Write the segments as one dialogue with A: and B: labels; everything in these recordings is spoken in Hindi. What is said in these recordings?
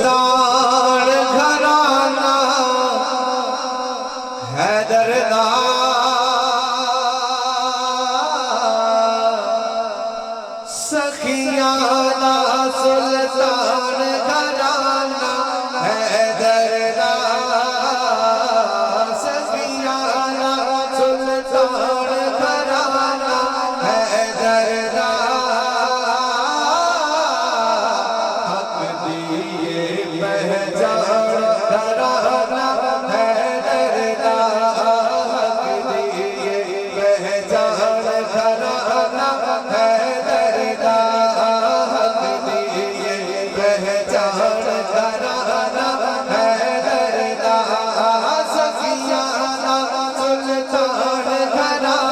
A: सुल्तान घराना हैदर दा सखियां दा सुल्तान घराना हैदर दा सखियां दा सुल्तान घराना हैदर दा हक दिए पहचान घराना हैदर दा हक दिए पहचान घराना हैदर दा हक दिए पहचान घराना हैदर दा सखियां दा सुल्तान घराना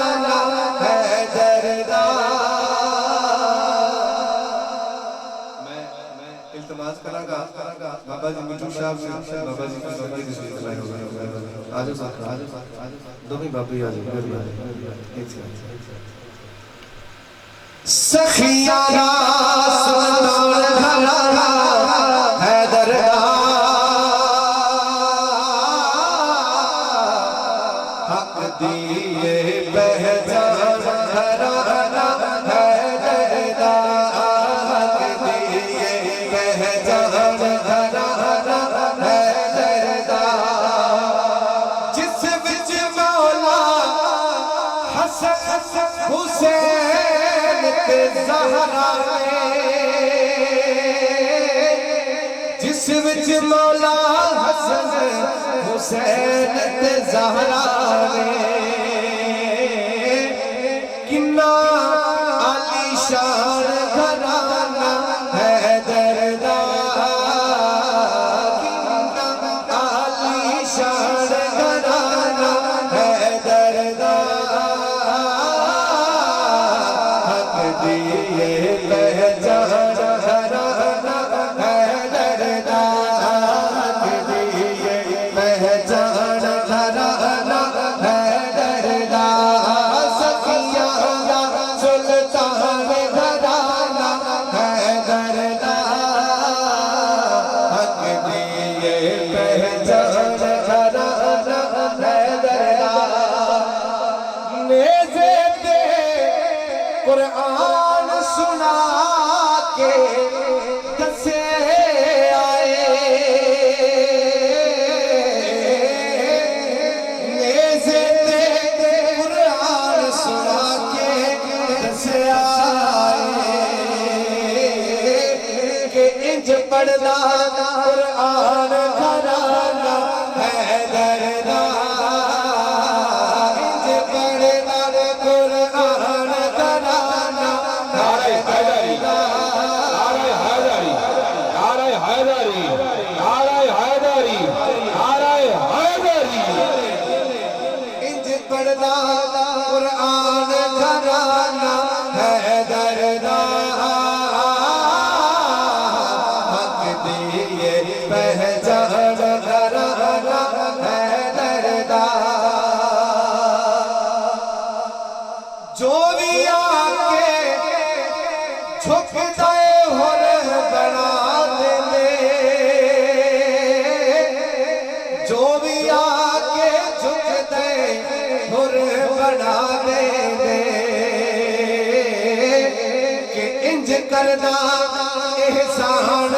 A: हैदर दा। मैं इल्तिमास करांगा बाबा जी मिठू साहब बाबा जी की तस्वीर लगाई होगा। आजो साथ दो भी बाबू आ जाओ। सखियां दा सुल्तान घराना हैदर दा हक दिए पहचान घराना हैदर दा हक दिए पहचान घराना हैदर दा जिस विच मौला हसन हुसैन ते ज़हरा जिस विच मौला हसन हुसैन ते ज़हरा किन्ना आलीशान घराना हैदर दा किन्ना आलीशान घराना हैदर दा हक दिए पहचान घराना हैदर दा हक दिए पहचान घराना हैदर दा सखियां दा सुल्तान घराना हैदर दा हक दिए पहचान घराना हैदर दा नेज़े ते कुरान सुना के दसे आए नेज़े ते कुरान सुना के दसे आए के इंज पढ़दा कुरान घराना हैदर दा इंज पढ़दा कुरान घराना हैदर दा इंज पढ़दा कुरान घराना हैदर दा हक दिए पहचान घराना हैदर दा जो भी आके झुकदा हुर बना दे जो भी आके झुकदे हुर बना दे कि इंज करदा एहसान